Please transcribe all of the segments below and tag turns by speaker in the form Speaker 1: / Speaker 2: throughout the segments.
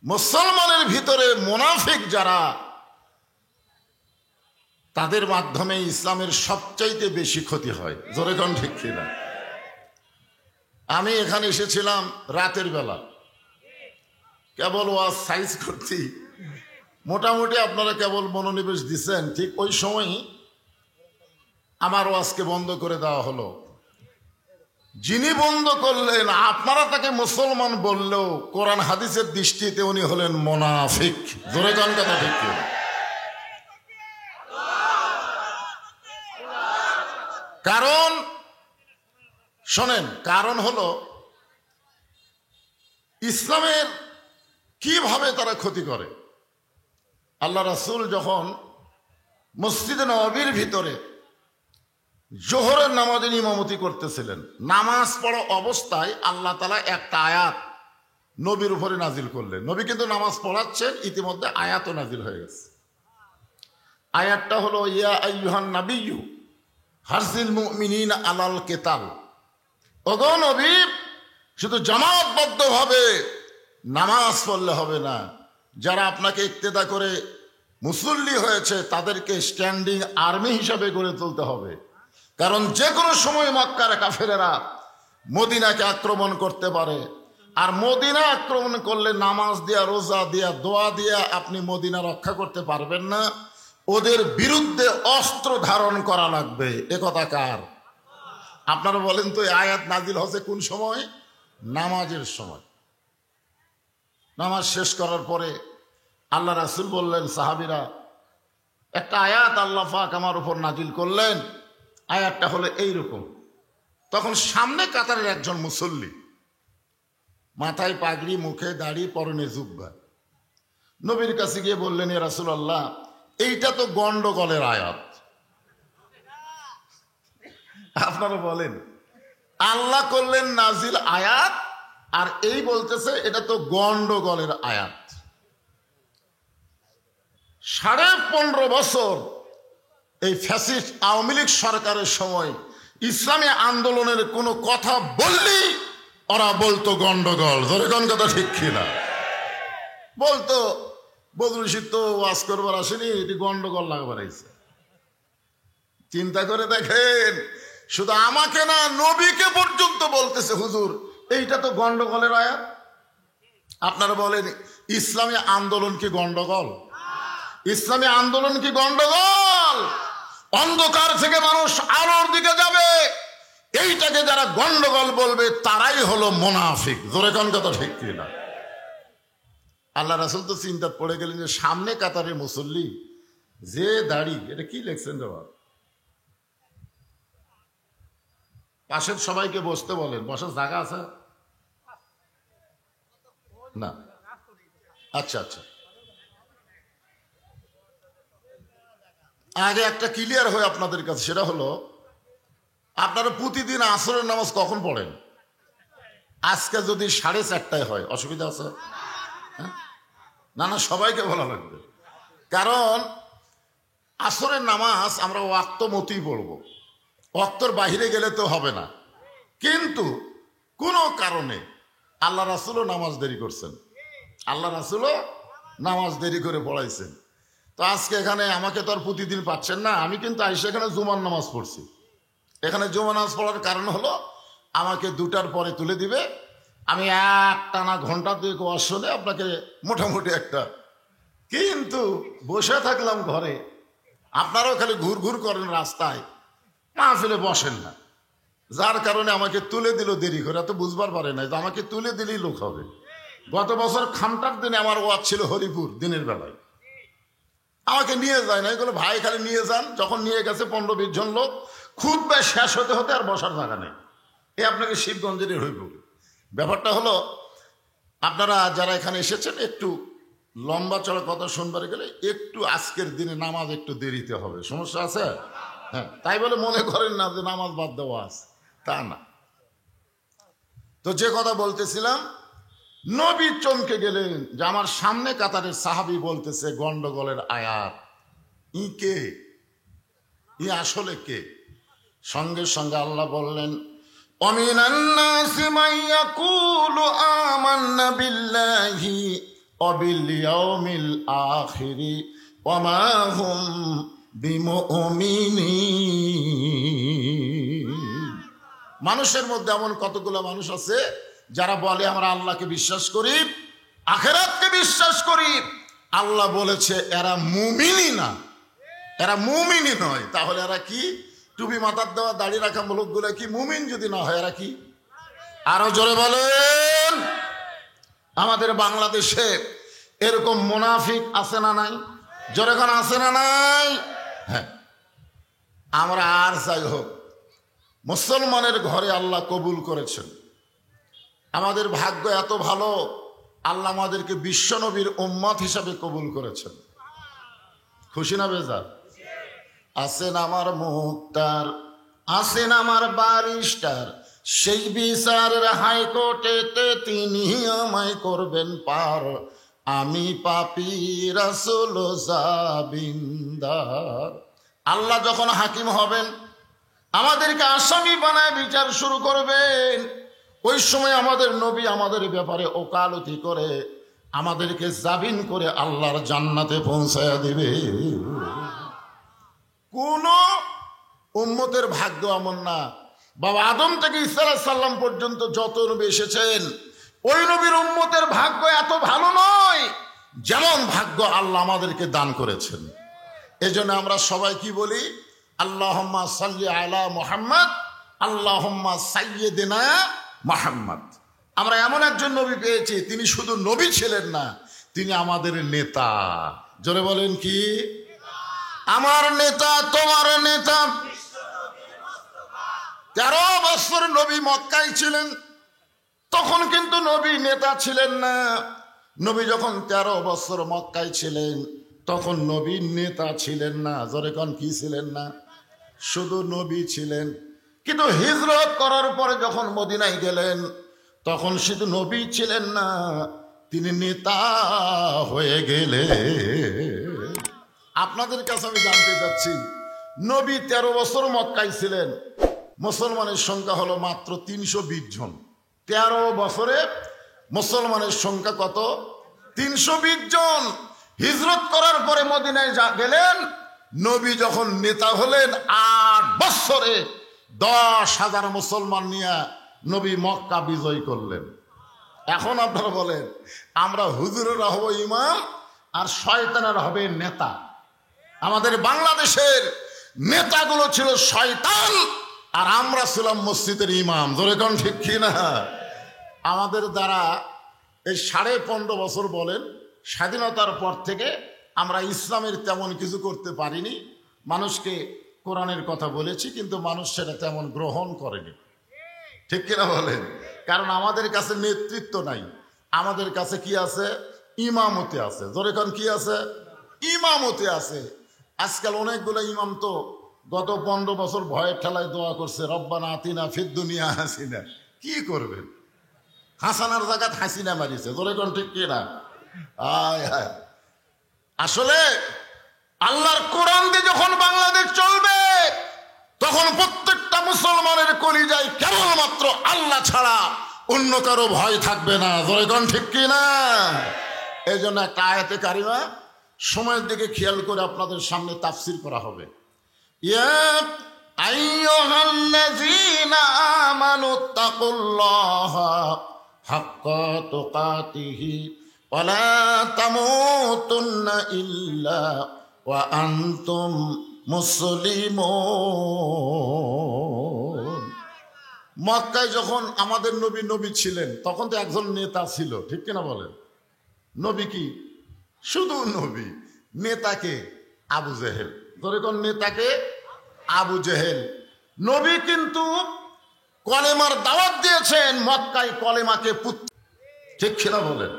Speaker 1: মুসলমানের ভিতরে মুনাফিক যারা, তাদের মাধ্যমে ইসলামের সবচাইতে বেশি ক্ষতি হয়। জোরে কোন ঠিক কিনা? আমি এখানে এসেছিলাম রাতের বেলা, কেবল ওয়াজ সাইজ করছি, মোটামুটি আপনারা কেবল মনোনিবেশ দিচ্ছেন, ঠিক ওই সময়ই আমার ওয়াজকে বন্ধ করে দেওয়া হলো। যিনি বন্ধ করলেন, আপনারা তাকে মুসলমান বললেও কোরআন হাদিসের দৃষ্টিতে উনি হলেন মুনাফিক। জোরে কোন কথা ঠিক কিনা? কারণ শোনেন, কারণ হলো ইসলামের কিভাবে তারা ক্ষতি করে। আল্লাহ রাসূল যখন মসজিদে নববীর ভিতরে জোহরের নামাজের ইমামতি করতেছিলেন, নামাজ পড়া অবস্থায় আল্লাহ তাআলা একটা আয়াত নবীর উপরে নাজিল করলেন। নবী কিন্তু নামাজ পড়াচ্ছেন, ইতিমধ্যে আয়াতও নাজিল হয়ে গেছে। আয়াতটা হলো ইয়া আইয়ুহান নাবিয়্যু হারজিল মুমিনিনা আলাল কিতাল। ওগো নবী, শুধু জামাতবদ্ধভাবে নামাজ পড়লে হবে না, যারা আপনাকে ইক্তেদা করে মুসল্লি হয়েছে তাদেরকে স্ট্যান্ডিং আর্মি হিসাবে গড়ে তুলতে হবে। কারণ যে কোনো সময় মক্কার কাফেরেরা মদিনাকে আক্রমণ করতে পারে, আর মদিনা আক্রমণ করলে নামাজ দিয়া, রোজা দিয়া, দোয়া দিয়া আপনি মদিনা রক্ষা করতে পারবেন না। ওদের বিরুদ্ধে অস্ত্র ধারণ করা লাগবে। এ কথা কার? আপনারা বলেন তো, এই আয়াত নাজিল হচ্ছে কোন সময়? নামাজের সময়। নামাজ শেষ করার পরে আল্লাহ রাসূল বললেন, সাহাবীরা, একটা আয়াত আল্লাহ পাক আমার উপর নাজিল করলেন, আয়াতটা হলো এইরকম। তখন সামনে কাতারের একজন মুসল্লি, মাথায় পাগড়ি, মুখে দাড়ি, পরনে জুব্বা, নবীর কাছে গিয়ে বললেন, ইয়া রাসূলুল্লাহ, এইটা তো গন্ডগোলের আয়াত। আপনারা বলেন, আল্লাহ করলেন নাজিল আয়াত, আর এই বলতেছে এটা তো গন্ডগোলের আয়াত। 15.5 বছর এই ফ্যাসিস্ট আওয়ামী লীগ সরকারের সময় ইসলামী আন্দোলনের কোনো কথা বললেই ওরা বলতো গন্ডগোল। ধরে কোন কথা ঠিক কিনা? বলতো বদরুল শীত তো ওয়াজ করবার আসেনি, এটি গন্ডগোল লাগবার আইছে। চিন্তা করে দেখেন, শুধু আমাকে না, নবীকে পর্যন্ত বলতেছে, হুজুর এইটা তো গন্ডগোলের আয়াত। আপনারা বলেন, ইসলামী আন্দোলন কি গন্ডগোল? ইসলামী আন্দোলন কি গন্ডগোল? অন্ধকার থেকে মানুষ আলোর দিকে যাবে, এইটাকে যারা গন্ডগোল বলবে তারাই হলো মুনাফিক। জোরে কোন কথা ঠিক কিনা? আল্লাহ রাসূল তো চিন্তা পড়ে গেলেন যে সামনে কাতারে মুসল্লি, যে দাড়ি, এটা কি লেখছেন রে বাবা? পাশের সবাইকে বসতে বলেন, বসার জায়গা আছে না? আচ্ছা আচ্ছা, আগে একটা ক্লিয়ার হয় আপনাদের কাছে, সেটা হলো আপনারা প্রতিদিন আসরের নামাজ কখন পড়েন? আজকে যদি 4:30টায় হয়, অসুবিধা আছে? না না, সবাইকে বলা লাগবে। কারণ আসরের নামাজ আমরা ওয়াক্ত মতোই পড়বো, ওয়াক্তর বাহিরে গেলে তো হবে না। কিন্তু কোনো কারণে আল্লাহ রাসূলও নামাজ দেরি করছেন, আল্লাহ রাসূলও নামাজ দেরি করে পড়াইছেন। তো আজকে এখানে আমাকে তো আর প্রতিদিন পাচ্ছেন না, আমি কিন্তু আইসা এখানে জুমার নামাজ পড়ছি। এখানে জুমা নামাজ পড়ার কারণ হলো আমাকে 2টার পরে তুলে দিবে, আমি একটানা ঘন্টা 2 ওয়াজ শুনে আপনাকে মোটামুটি একটা, কিন্তু বসে থাকলাম ঘরে, আপনারাও খালি ঘুর ঘুর করেন রাস্তায়, মাহফিলে বসেন না, যার কারণে আমাকে তুলে দিল দেরি করে। এত বুঝবার পারে না যে আমাকে তুলে দিলেই লোক হবে। গত বছর খামটার দিনে আমার ওয়াজ ছিল হরিপুর, দিনের বেলায় আমাকে নিয়ে যায় না, এগুলো ভাই খালি নিয়ে যান। যখন নিয়ে গেছে 15-20 জন লোক, খুতবা শেষ হতে হতে আর বসার জায়গা নেই। এ আপনাকে শিবগঞ্জের হরিপুর। ব্যাপারটা হলো, আপনারা যারা এখানে এসেছেন একটু লম্বা চড়া কথা শুনবার গেলে একটু আজকের দিনে নামাজ একটু দেরিতে হবে, সমস্যা আছে? হ্যাঁ, তাই বলে মনে করেন না যে নামাজ বাদ দেওয়া আছে, তা না। তো যে কথা বলতেছিলাম, নবী চমকে গেলেন যে আমার সামনে কাতারের সাহাবী বলতেছে গন্ডগোলের আয়াত। ই কে? ই আসলে কে? সঙ্গে সঙ্গে আল্লাহ বললেন, ومن الناس من يقول آمنا بالله অবিল ইয়াউমিল আখিরি ওয়া মা হুম বিমুমিনিন। মানুষের মধ্যে এমন কতগুলো মানুষ আছে যারা বলে আমরা আল্লাহকে বিশ্বাস করি, আখিরাতকে বিশ্বাস করি। আল্লাহ বলেছে এরা মুমিনই না, এরা মুমিনই নয়। তাহলে এরা কি? টুপি মাথার দেওয়া দাড়ি রাখা লোকগুলো কি মুমিন যদি না হয় এরা কি? আরো জোরে বলেন। আমাদের বাংলাদেশে এরকম মুনাফিক আছে না নাই? জোরে কোন আছে না নাই? হ্যাঁ, আমরা আর যাই হোক মুসলমানের ঘরে আল্লাহ কবুল করেছেন। আমাদের ভাগ্য এত ভালো, আল্লাহ আমাদেরকে বিশ্বনবীর উম্মত হিসাবে কবুল করেছেন। খুশি না বেজার? আছেন আমার মুক্তার, আছেন আমার বারিস্টার, সেই বিচারের হাইকোর্টেতে তিনি আমায় করবেন পার। আমি পাপী রাসূল জাবিন্দার। আল্লাহ যখন হাকিম হবেন, আমাদেরকে আসামি বানায় বিচার শুরু করবেন, ওই সময় আমাদের নবী আমাদের ব্যাপারে ওকালতি করে আমাদেরকে জামিন করে আল্লাহর জান্নাতে পৌঁছায়া দিবে। কোন উম্মতের ভাগ্য এমন না। বাবা আদম থেকে ঈসা আলাইহিস সালাম পর্যন্ত যত নবী এসেছেন, ওই নবীর উম্মতের ভাগ্য এত ভালো নয় যেমন ভাগ্য আল্লাহ আমাদেরকে দান করেছেন। এজন্য আমরা সবাই কি বলি? আল্লাহুম্মা সাল্লি আলা মুহাম্মদ, আল্লাহুম্মা সাইয়্যিদিনা মুহাম্মদ। আমরা এমন একজন নবী পেয়েছি, তিনি শুধু নবী ছিলেন না, তিনি আমাদের নেতা। জোরে বলেন কি? আমার নেতা, তোমার নেতা। 13 বছর নবী মক্কায় ছিলেন, তখন কিন্তু নবী নেতা ছিলেন না। নবী যখন 13 বছর মক্কায় ছিলেন, তখন নবী নেতা ছিলেন না। জোরে কোন কি ছিলেন না? শুধু নবী ছিলেন। কিন্তু হিজরত করার পরে যখন মদিনায় গেলেন, তখন শুধু নবী ছিলেন না, তিনি নেতা হয়ে গেলেন। আপনাদের কাছে আমি জানতে চাচ্ছি, নবী 13 বছর মক্কায় ছিলেন, মুসলমানের সংখ্যা হলো মাত্র 320 জন। 13 বছরে মুসলমানের সংখ্যা কত? 320 জন। হিজরত করার পরে মদিনায় গেলেন, নবী যখন নেতা হলেন 8 বছরে 10,000 মুসলমান নিয়ে নবী মক্কা বিজয় করলেন। এখন আপনারা বলেন, আমরা হুজুরেরা হব ইমাম আর শয়তানেরা হবে নেতা। আমাদের বাংলাদেশের নেতাগুলো ছিল শয়তান আর আমরা ছিলাম মসজিদের ইমাম। জোরে কোন ঠিক কি না? আমাদের দ্বারা এই 15.5 বছর বলেন স্বাধীনতার পর থেকে আমরা ইসলামের তেমন কিছু করতে পারিনি। মানুষকে কোরআনের কথা বলেছি, কিন্তু মানুষ সেটা তেমন গ্রহণ করেনি। ঠিক কিনা বলেন? কারণ আমাদের কাছে নেতৃত্ব নাই, আমাদের কাছে কি আছে? ইমামতি আছে। জোরে কোন কি আছে? ইমামতি আছে। আজকাল অনেকগুলো ইমাম তো গত 15 বছর ভয়ের ঠেলায় দোয়া করছে, রব্বানা আতিনা ফিদ দুনিয়া হাসিনা। কি করবেন? হাসানার জায়গাত হাসিনা মারিছে। জোরে কোন ঠিক কিনা? আয় হায়। আসলে আল্লাহর কোরআন দিয়ে যখন বাংলাদেশ চলবে, তখন প্রত্যেকটা মুসলমানের কলিজায় কেবলমাত্র আল্লাহ ছাড়া অন্য কারো ভয় থাকবে না। জোরে কোন ঠিক কিনা? এই জন্য একটা আয়াতে কারিমা সময়ের দিকে খেয়াল করে আপনাদের সামনে তাফসীর করা হবে। ইয়া আইয়ুহাল্লাযীনা আমানুত্তাকুল্লাহা হাক্কা তুকাতিহি ওয়া লা তামুতুন্না ইল্লা ওয়া আনতুম মুসলিমুন। মক্কায় যখন আমাদের নবী ছিলেন, তখন তো একজন নেতা ছিল। ঠিক কিনা বলেন? নবী কি? শুধু নবী। নেতাকে আবু জেহেল। ধরে কোন নেতাকে? আবু জেহেল। নবী কিন্তু কলেমার দাওয়াত দিয়েছেন, মক্কায় কলেমাকে ঠিক কিনা বলেন?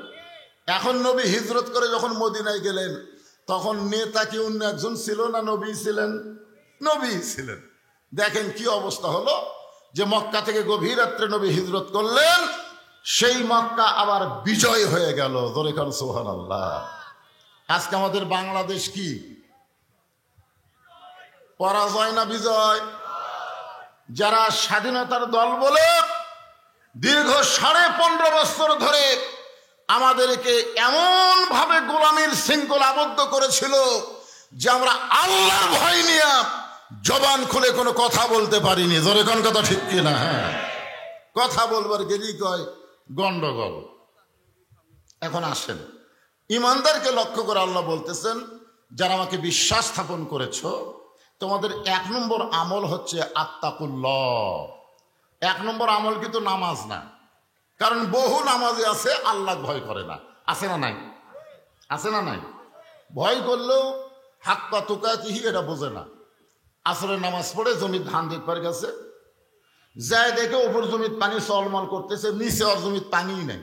Speaker 1: এখন নবী হিজরত করে যখন মদিনায় গেলেন, তখন নেতা কি অন্য একজন ছিল না নবী ছিলেন? নবী ছিলেন। দেখেন কি অবস্থা হলো, যে মক্কা থেকে গভীর রাত্রে নবী হিজরত করলেন, সেই মক্কা আবার বিজয় হয়ে গেল। ধরে খান সুবহানাল্লাহ। আজকে আমাদের বাংলাদেশ কি পরাজয় না বিজয়? যারা স্বাধীনতার দল বলে দীর্ঘ 15.5 বছর ধরে আমাদেরকে এমন ভাবে গোলামির শৃঙ্খল আবদ্ধ করেছিল যে আমরা আল্লাহর ভয় নিয়ে জবান খুলে কোনো কথা বলতে পারিনি। জোরে কোন কথা ঠিক কিনা? হ্যাঁ, কথা বলবার গেলেই কয় গন্ডগোল। এখন আসেন, ইমানদারকে লক্ষ্য করে আল্লাহ বলতেছেন, যারা আমাকে বিশ্বাস স্থাপন করেছ, তোমাদের 1 নম্বর আমল হচ্ছে আত্তাকুল্লাহ। 1 নম্বর আমল কিন্তু নামাজ না, কারণ বহু নামাজি আছে আল্লাহ ভয় করে না। আছে না নাই? আছে না নাই? ভয় করলেও হাক্কা তুকাতিহি এটা বোঝে না। আসরের নামাজ পড়ে জমির ধান দেখবার গেছে, যায় দেখে ওপর জমির পানি চলমল করতেছে, নিচে ওর জমির পানিই নেই।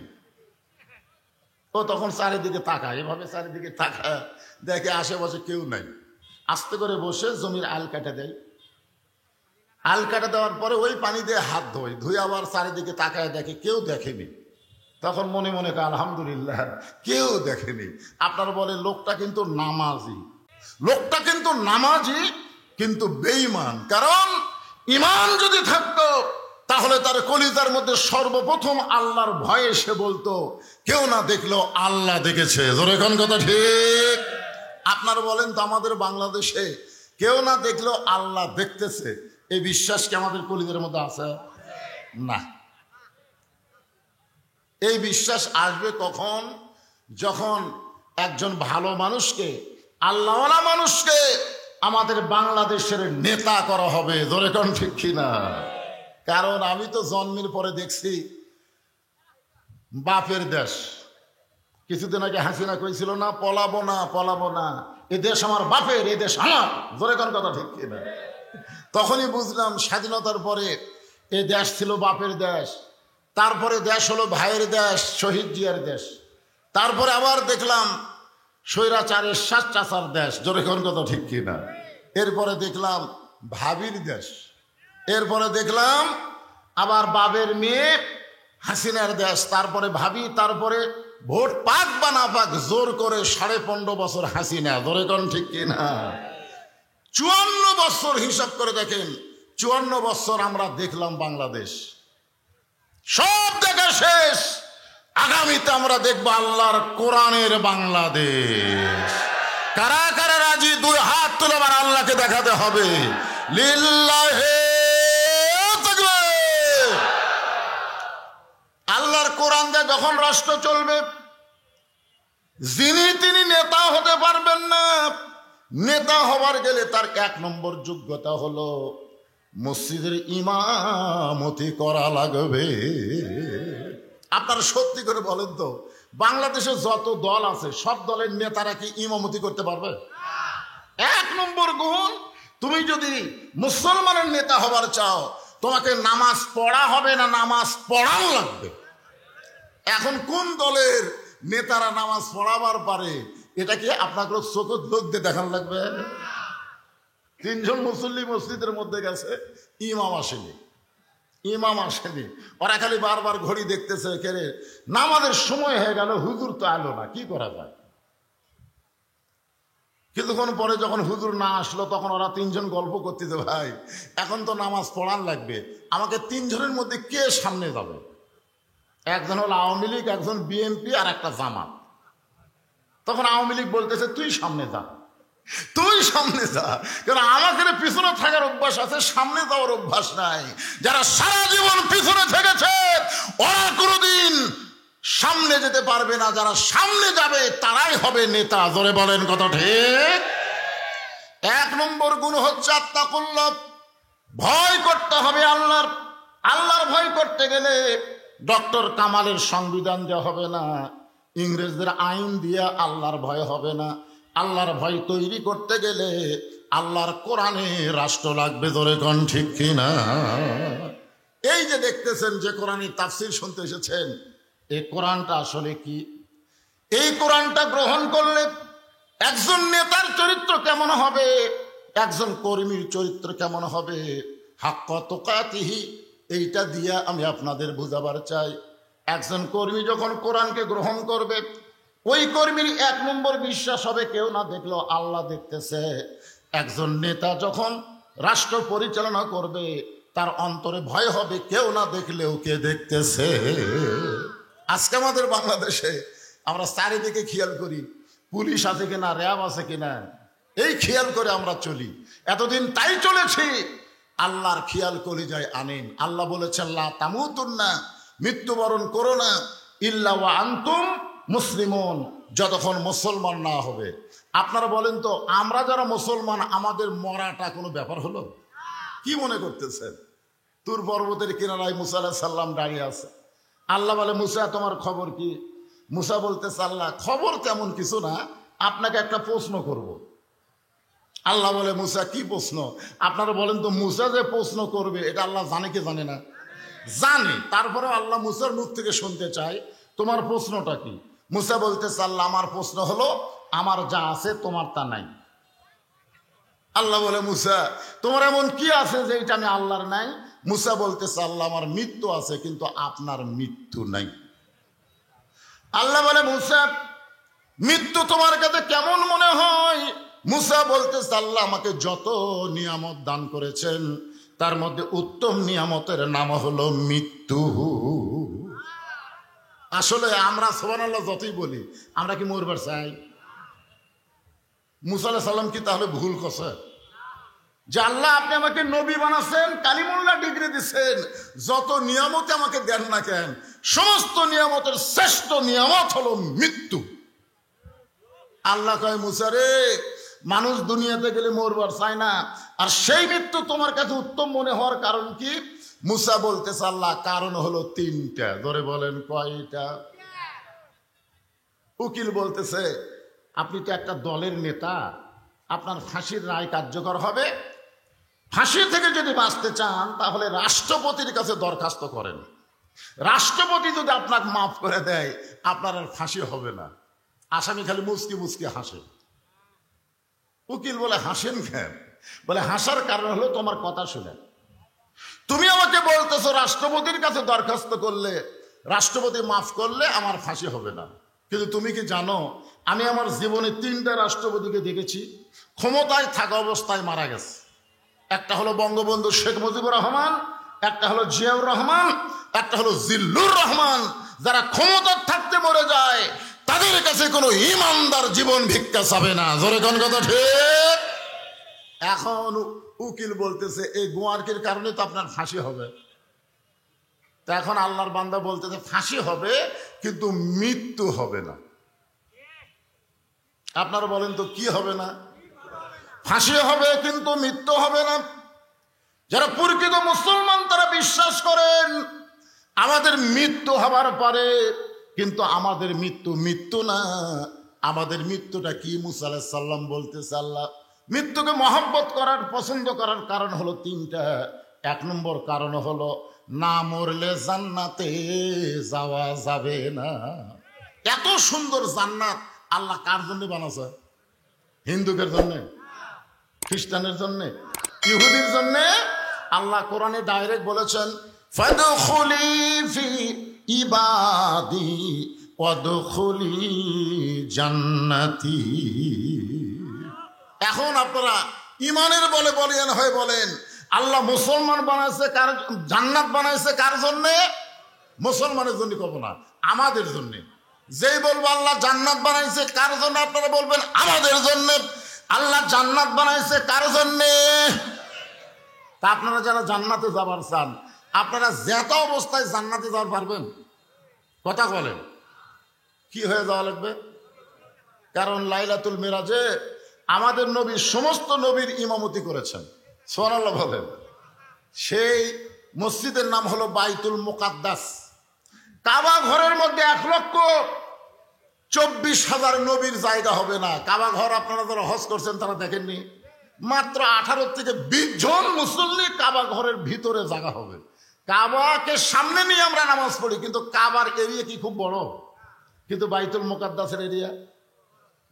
Speaker 1: ও তখন চারিদিকে তাকায়, এভাবে চারিদিকে তাকায়, দেখে আশেপাশে কেউ নাই। আস্তে করে বসে জমির আল কাটে দেয়। আল কাটে দেওয়ার পরে ওই পানি দিয়ে হাত ধুয়ে আবার চারিদিকে তাকায়, দেখে কেউ দেখেনি। তখন মনে মনে কয় আলহামদুলিল্লাহ, কেউ দেখেনি। আপনার বলে লোকটা কিন্তু নামাজি, লোকটা কিন্তু নামাজি, কিন্তু বেঈমান। কারণ ঈমান যদি থাকতো তাহলে তার কলিজার মধ্যে সর্বপ্রথম আল্লাহর ভয়ে সে বলতো, কেউ না দেখলেও আল্লাহ দেখেছে। জোরে কোন কথা ঠিক? আপনার বলেন তো, আমাদের বাংলাদেশে কেউ না দেখলেও আল্লাহ দেখতেছে, এই বিশ্বাস কি আমাদের কলিজার মধ্যে আছে? না। এই বিশ্বাস আসবে কখন? যখন একজন ভালো মানুষকে, আল্লাহওয়ালা মানুষকে আমাদের বাংলাদেশের নেতা করা হবে। জোরে কোন ঠিক কিনা? কারণ আমি তো জন্মের পরে দেখছি বাপের দেশ। কিছুদিন আগে হাসিনা কইছিল না, পলাবো না, পলাবো না, এ দেশ আমার বাপের, এ দেশ আমার। জোরে কোন কথা ঠিক কিনা? তখনই বুঝলাম স্বাধীনতার পরে এ দেশ ছিল বাপের দেশ, তারপরে দেশ হলো ভাইয়ের দেশ, শহীদ জিয়ার দেশ, তারপরে আবার দেখলাম স্বৈরাচারের চাচার দেশ। জোরে কোন কথা ঠিক কিনা? এরপরে দেখলাম ভাবির দেশ, এরপরে দেখলাম আবার বাবের মেয়ে হাসিনার দেশ, তারপরে ভাবি, তারপরে ভোট পাক বা না পাক জোর করে 15.5 বছর হাসিনা। জোরে কোন ঠিক কিনা? 54 বছর হিসাব করে দেখেন, 54 বছর আমরা দেখলাম বাংলাদেশ, সব দেখা শেষ। আগামীতে আমরা দেখবো আল্লাহর কোরআনের বাংলাদেশ। কারা কারা রাজি? 2 হাত তুলে আমার আল্লাহকে দেখাতে হবে। লিল্লাহে তাকবীর। আল্লাহর কোরআন দিয়ে যখন রাষ্ট্র চলবে, যিনি তিনি নেতা হতে পারবেন না। নেতা হবার গেলে তার 1 নম্বর যোগ্যতা হলো মসজিদের ইমামতি করা লাগবে। আপনারা সত্যি করে বলেন তো, বাংলাদেশে যত দল আছে সব দলের নেতারা কি ইমামতি করতে পারবে? 1 নম্বর গুণ, তুমি যদি মুসলমানের নেতা হবার চাও, তোমাকে নামাজ পড়া হবে না, নামাজ পড়াও লাগবে। এখন কোন দলের নেতারা নামাজ পড়াবার পারে, এটা কি আপনাকে চোখের লোক দিয়ে দেখান লাগবে? 3 জন মুসল্লি মসজিদের মধ্যে গেছে, ইমাম আসেনি, ইমাম আসেনি। ওরা খালি বারবার ঘড়ি দেখতেছে, কেরে নামাজের সময় হয়ে গেল, হুজুর তো এলো না, কি করা যায়? কিছুক্ষণ পরে যখন হুজুর না আসলো, তখন ওরা 3 জন গল্প করতেছে, ভাই এখন তো নামাজ পড়ান লাগবে, আমাকে 3 জনের মধ্যে কে সামনে যাবে? একজন হলো আওয়ামী লীগ, একজন বিএনপি, আর একটা জামাত। তখন আওয়ামী লীগ বলতেছে, তুই সামনে যা, তুই সামনে যা, কারণ আমাদের পিছনে থাকার অভ্যাস আছে, সামনে যাওয়ার অভ্যাস নাই। যারা সারা জীবন পিছনে থেকেছে ওরা কোনোদিন সামনে যেতে পারবে না, যারা সামনে যাবে তারাই হবে নেতা। জোরে বলেন কথা ঠিক? 1 নম্বর গুণ হচ্ছে আত্তাকুল্লাহ, ভয় করতে হবে আল্লাহর। আল্লাহর ভয় করতে গেলে ডক্টর কামালের সংবিধান দেওয়া হবে না, ইংরেজদের আইন দিয়ে আল্লাহর ভয় হবে না। আল্লাহর ভয় তৈরি করতে গেলে আল্লাহর কোরআনে রাষ্ট্র লাগবে। জোরে কোন ঠিক কিনা? এই যে দেখতেছেন যে কোরআনের তাফসীর শুনতে এসেছেন, এই কোরআনটা আসলে কি? এই কোরআনটা গ্রহণ করলে একজন নেতার চরিত্র কেমন হবে, একজন কর্মীর চরিত্র কেমন হবে, হাক্কা তুকাতিহি, এইটা দিয়া আমি আপনাদের বুঝাবার চাই। একজন কর্মী যখন কোরআনকে গ্রহণ করবে, ওই কর্মীর 1 নম্বর বিশ্বাস হবে, কেউ না দেখলেও আল্লাহ দেখতেছে। একজন নেতা যখন রাষ্ট্র পরিচালনা করবে, তার অন্তরে ভয় হবে, কেউ না দেখলেও কে দেখতেছে। আজকে আমাদের বাংলাদেশে আমরা চারিদিকে খেয়াল করি পুলিশ আছে কিনা, র্যাব আছে কিনা, এই খেয়াল করে আমরা চলি। এতদিন তাই চলেছি। আল্লাহর খেয়াল করে যায় আনেন। আল্লাহ বলেছেন লা তামুতুন্না, মৃত্যুবরণ করো না, ইল্লা ওয়া আনতুম মুসলিমুন, যতক্ষণ মুসলমান না হবে। আপনারা বলেন তো, আমরা যারা মুসলমান আমাদের মরাটা কোনো ব্যাপার হলো? কি মনে করতেছেন? তুর পর্বতের কিনারায় মুসা আলাইহিস সালাম দাঁড়িয়ে আছে। আল্লাহ বলে, মুসা তোমার খবর কি? মুসা বলতেছে, আল্লাহ খবর তেমন কিছু না, আপনাকে একটা প্রশ্ন করব। আল্লাহ বলে, মুসা কি প্রশ্ন? আপনারা বলেন তো, মুসা যে প্রশ্ন করবে এটা আল্লাহ জানে কি জানে না? জানে। তারপরে আল্লাহ মুসার মুখ থেকে শুনতে চায়, তোমার প্রশ্নটা কি? মুসা বলতেছে, আল্লাহ আমার প্রশ্ন হলো, আমার যা আছে তোমার তা নাই। আল্লাহ বলে, মুসা তোমার এমন কি আছে যে এটা আমি আল্লাহর নাই? মুসা বলতেছে, আল্লাহ আমার মৃত্যু আছে কিন্তু আপনার মৃত্যু নাই। আল্লাহ বলে, মুসা মৃত্যু তোমার কাছে কেমন মনে হয়? মুসা বলতেছে, আল্লাহ আমাকে যত নিয়ামত দান করেছেন তার মধ্যে উত্তম নিয়ামতের নাম হলো মৃত্যু। আসলে আমরা সুবহানাল্লাহ যতই বলি, আমরা কি মরবার চাই? মুসা আলাইহিস সালাম কি তাহলে ভুল করছে? যে আল্লাহ আপনি আমাকে নবী বানাচ্ছেন, কালিমুল্লাহ ডিগ্রি দিচ্ছেন, যত নিয়ামত আমাকে দেন না কেন, সমস্ত নিয়ামতের শ্রেষ্ঠ নিয়ামত হলো মৃত্যু। আল্লাহ কয়, মুসা রে, মানুষ দুনিয়াতে গেলে মরবার চায় না, আর সেই মৃত্যু তোমার কাছে উত্তম মনে হওয়ার কারণ কি? মুসা বলতেছে, আল্লাহ কারণ হলো তিনটা। ধরে বলেন কয়টা? উকিল বলতেছে, আপনি তো একটা দলের নেতা, আপনার ফাঁসির রায় কার্যকর হবে, ফাঁসি থেকে যদি বাঁচতে চান তাহলে রাষ্ট্রপতির কাছে দরখাস্ত করেন, রাষ্ট্রপতি যদি আপনাকে মাফ করে দেয় আপনার আর ফাঁসি হবে না। আসামি খালি মুচকি মুচকি হাসে। উকিল বলে, হাসেন কেন? বলে, হাসার কারণ হলো তোমার কথা শুনে। তুমি আমাকে বলতেছো রাষ্ট্রপতির কাছে দরখাস্ত করলে রাষ্ট্রপতি মাফ করলে আমার ফাঁসি হবে না, কিন্তু তুমি কি জানো আমি আমার জীবনে 3টা রাষ্ট্রপতিকে দেখেছি ক্ষমতায় থাকা অবস্থায় মারা গেছে। একটা হলো বঙ্গবন্ধু শেখ মুজিবুর রহমান, একটা হলো জিয়াউর রহমান, একটা হলো জিল্লুর রহমান। যারা ক্ষমতার থাকতে মরে যায় তাদের কাছে কোনো ইমানদার জীবন ভিক্ষা চাবে না। জোরে কোন কথা ঠিক? এখন উকিল বলতেছে, এই গোয়ার্কের কারণে তো আপনার ফাঁসি হবে। তা এখন আল্লাহর বান্দা বলতেছে, ফাঁসি হবে কিন্তু মৃত্যু হবে না। আপনারা বলেন তো কি হবে না? ফাঁসি হবে কিন্তু মৃত্যু হবে না। যারা প্রকৃত মুসলমান তারা বিশ্বাস করেন আমাদের মৃত্যু হবার পরে, কিন্তু আমাদের মৃত্যু মৃত্যু না, আমাদের মৃত্যুটা কি? মুসা আলাইহিস সালাম বলতেছে, আল্লাহ মৃত্যুকে মহব্বত করার, পছন্দ করার কারণ হলো 3টা। 1 নম্বর কারণ হলো না মরলে জান্নাতে যাওয়া যাবে না। এত সুন্দর জান্নাত আল্লাহ কার জন্য বানাছে? হিন্দুদের জন্য, খ্রিস্টানের জন্য, ইহুদির জন্য? আল্লাহ কোরআনে ডাইরেক্ট বলেছেন, ফাদখুলি ফি ইবাদি ওয়াদখুলি জান্নাতি। এখন আপনারা ইমানের বলে বলেন হয়ে বলেন, আল্লাহ মুসলমান বানাইছে কার, জান্নাত বানাইছে কার জন্য? মুসলমানের জন্য কব না, আমাদের জন্য। যেই বলবো আল্লাহ জান্নাত বানাইছে কার জন্য, আপনারা বলবেন আমাদের জন্য। আল্লাহ জান্নাত বানাইছে কার জন্য? তা আপনারা যারা জান্নাতে যাবার চান, আপনারা যত অবস্থায় জান্নাতে যাওয়ার পারবেন? কথা বলেন, কি হয়ে যাওয়া লাগবে? কারণ লাইলাতুল মিরাজে আমাদের নবী সমস্ত নবীর ইমামতি করেছেন। সুবহানাল্লাহ বলেন। সেই মসজিদের নাম হলো বাইতুল মুকাদ্দাস। কাবা ঘরের মধ্যে 1,24,000 নবীর জায়গা হবে না। কাবা ঘর আপনারা যারা হজ করছেন তারা দেখেননি, মাত্র 18 থেকে 20 জন মুসল্লি কাবা ঘরের ভিতরে জায়গা হবে। কাবাকে সামনে নিয়ে আমরা নামাজ পড়ি, কিন্তু কাবার এরিয়া কি খুব বড়? কিন্তু বাইতুল মুকাদ্দাসের এরিয়া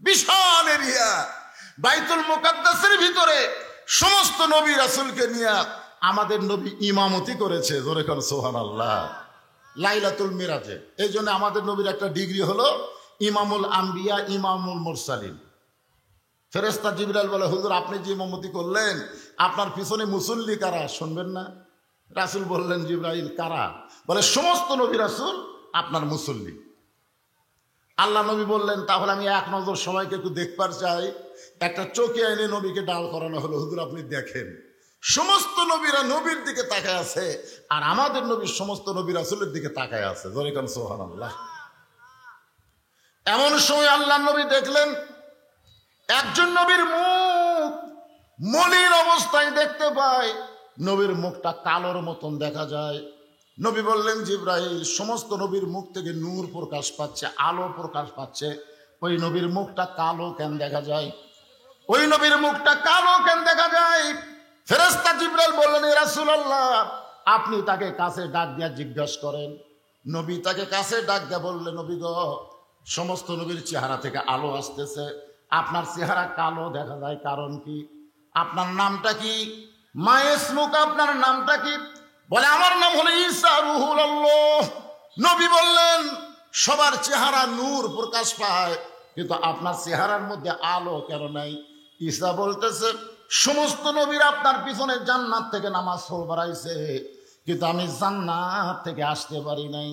Speaker 1: বিশাল এরিয়া। বাইতুল মুকাদ্দাসের ভিতরে সমস্ত নবী রাসূলকে নিয়ে আমাদের নবী ইমামতি করেছে। জোরে কর সুবহানাল্লাহ। লাইলাতুল মিরাজে এই জন্য আমাদের নবীর একটা ডিগ্রি হলো ইমামুল আম্বিয়া, ইমামুল মুরসালিন। ফেরেশতা জিবরাইল বলে, হুজুর আপনি যে ইমামতি করলেন আপনার পিছনে মুসল্লি কারা, শুনবেন না? রাসূল বললেন, জিবরাইল কারা? বলে সমস্ত নবী রাসূল আপনার মুসল্লি। আল্লাহ নবী বললেন, তাহলে আমি এক নজর সবাইকে একটু দেখবার চাই। একটা চোখে এনে নবীকে ডাল করানো হলো, হুজুর আপনি দেখেন সমস্ত নবীরা নবীর দিকে তাকায় আছে, আর আমাদের নবীর সমস্ত নবী রাসূলের দিকে তাকায় আছে। জোরে কোন সুবহানাল্লাহ। এমন সময় আল্লাহ নবী দেখলেন একজন নবীর মুখ মলিন অবস্থায় দেখতে পায়, নবীর মুখটা কালোর মতন দেখা যায়। নবী বললেন, জিবরাইল, সমস্ত নবীর মুখ থেকে নূর প্রকাশ পাচ্ছে, আলো প্রকাশ পাচ্ছে, ওই নবীর মুখটা কালো কেন দেখা যায়? ওই নবীর মুখটা কালো কেন দেখা যায়? ফেরেশতা জিবরাইল বললেন, ইয়া রাসূলুল্লাহ, আপনি তাকে কাছে ডাক দিয়া জিজ্ঞাসা করেন। নবী তাকে কাছে ডাক দিয়া বললেন, নবী গো, সমস্ত নবীর চেহারা থেকে আলো আসতেছে, আপনার চেহারা কালো দেখা যায়, কারণ কি? আপনার নামটা কি? মা ইসমুকা, আপনার নামটা কি? বলে, আমার নাম হলো ঈসা রূহুল্লাহ। নবী বললেন, সবার চেহারা নূর প্রকাশ পায়, কিন্তু আপনার চেহারার মধ্যে আলো কেন নাই? ঈসা বলতেছে, সমস্ত নবীরা আপনার পিছনে জান্নাত থেকে নামাজ পড়বার আইছে, কিন্তু আমি জান্নাত থেকে আসতে পারি নাই।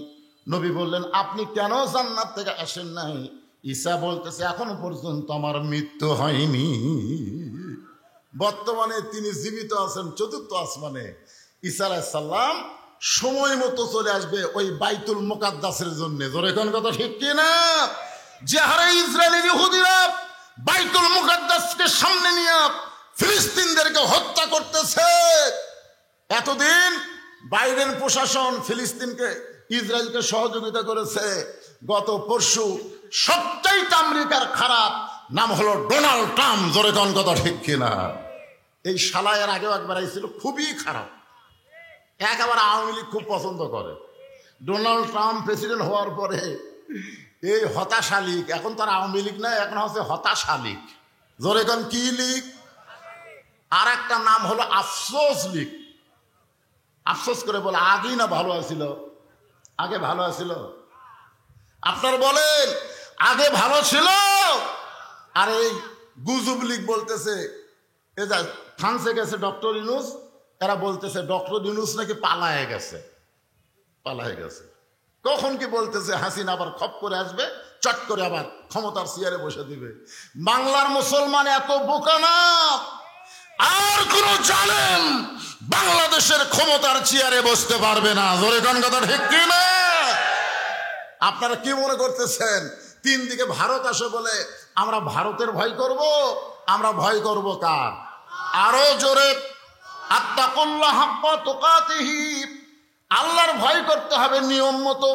Speaker 1: নবী বললেন, আপনি কেন জান্নাত থেকে আসেন নাই? ঈসা বলতেছে, এখনো পর্যন্ত আমার মৃত্যু হয়নি। বর্তমানে তিনি জীবিত আছেন চতুর্থ আসমানে। ঈসা আলাইহিস সালাম সময় মতো চলে আসবে ওই বাইতুল মুকাদ্দাসের জন্য। জোরে কোন কথা ঠিক কি না? যে হারে ইসরায়েলি ইহুদিরা বাইতুল মুকাদ্দাসকে সামনে নিয়ে ফিলিস্তিনদেরকে হত্যা করতেছে, এতদিন বাইডেন প্রশাসন ফিলিস্তিনকে ইসরায়েলকে সহযোগিতা করেছে। গত পরশু সবচাইতে আমেরিকার খারাপ নাম হলো ডোনাল্ড ট্রাম্প। জোরে কোন কথা ঠিক কিনা? এই শালায়ের আগেও একবার আইছিল, খুবই খারাপ, একেবারে আওয়ামী লীগ খুব পছন্দ করে। ডোনাল্ড ট্রাম্প প্রেসিডেন্ট হওয়ার পরে এই হতাশা লীগ, এখন তার আওয়ামী লীগ না, এখন হচ্ছে হতাশা লীগ। জোরে কোন কি লীগ? আর একটা নাম হলো আফসোস লীগ। আফসোস করে বলে, আগেই না ভালো আছিল, আগে ভালো আছিল। আপনার বলেন আগে ভালো ছিল। আর এই গুজব লীগ বলতেছে, এ যা ফ্রান্সে গেছে ডক্টর ইউনূস, এরা বলতেছে ডক্টর ইউনূস নাকি পালায়ে গেছে। কখন কি বলতেছে হাসিনা আবার খপ করে আসবে, চট করে আবার ক্ষমতার চেয়ারে বসে দিবে। বাংলার মুসলমান এত বোকা না, আর কোন জালেম বাংলাদেশের ক্ষমতার চেয়ারে বসতে পারবে না। জোরে কোন কথা ঠিক কি না? আপনারা কি মনে করতেছেন তিন দিকে ভারত আসে বলে আমরা ভারতের ভয় করব? আমরা ভয় করব কার? আরো জোরে, আত্তাকুল্লাহ হাক্কা তুকাতিহি, আল্লাহর ভয় করতে হবে নিয়ম মতো,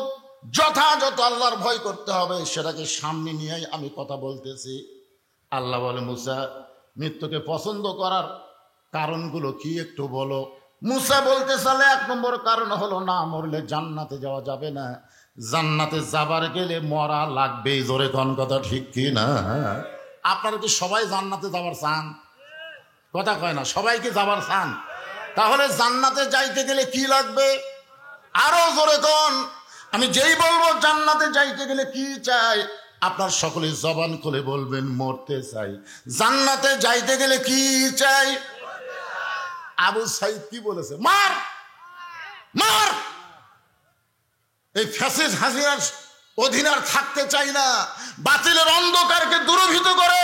Speaker 1: যথাযথ আল্লাহর ভয় করতে হবে। সেটাকে সামনে নিয়েই আমি কথা বলতেছি। আল্লাহ বলে, মুসা, মৃত্যুকে পছন্দ করার কারণগুলো কি একটু বলো। মুসা বলতে চালে এক নম্বর কারণ হলো, না মরলে জান্নাতে যাওয়া যাবে না, জান্নাতে যাবার গেলে মরা লাগবে। জোরে কোন কথা ঠিক কি না? আপনারা কি সবাই জান্নাতে যাবার চান? কথা কয় না, সবাই কি যাবার চান? তাহলে জান্নাতে যাইতে গেলে কি লাগবে? আরো জোরে কোন। আমি যেই বলবো জান্নাতে যাইতে গেলে কি চাই, আপনার সকলে জবান খুলে বলবেন, মরতে চাই। জান্নাতে যাইতে গেলে কি চাই? আবু সাইদ কি বলেছে? মার মার। এই ফ্যাসিস্ট হাসিনার অধীনে আর থাকতে চাই না। বাতিলের অন্ধকারকে দূরীভূত করে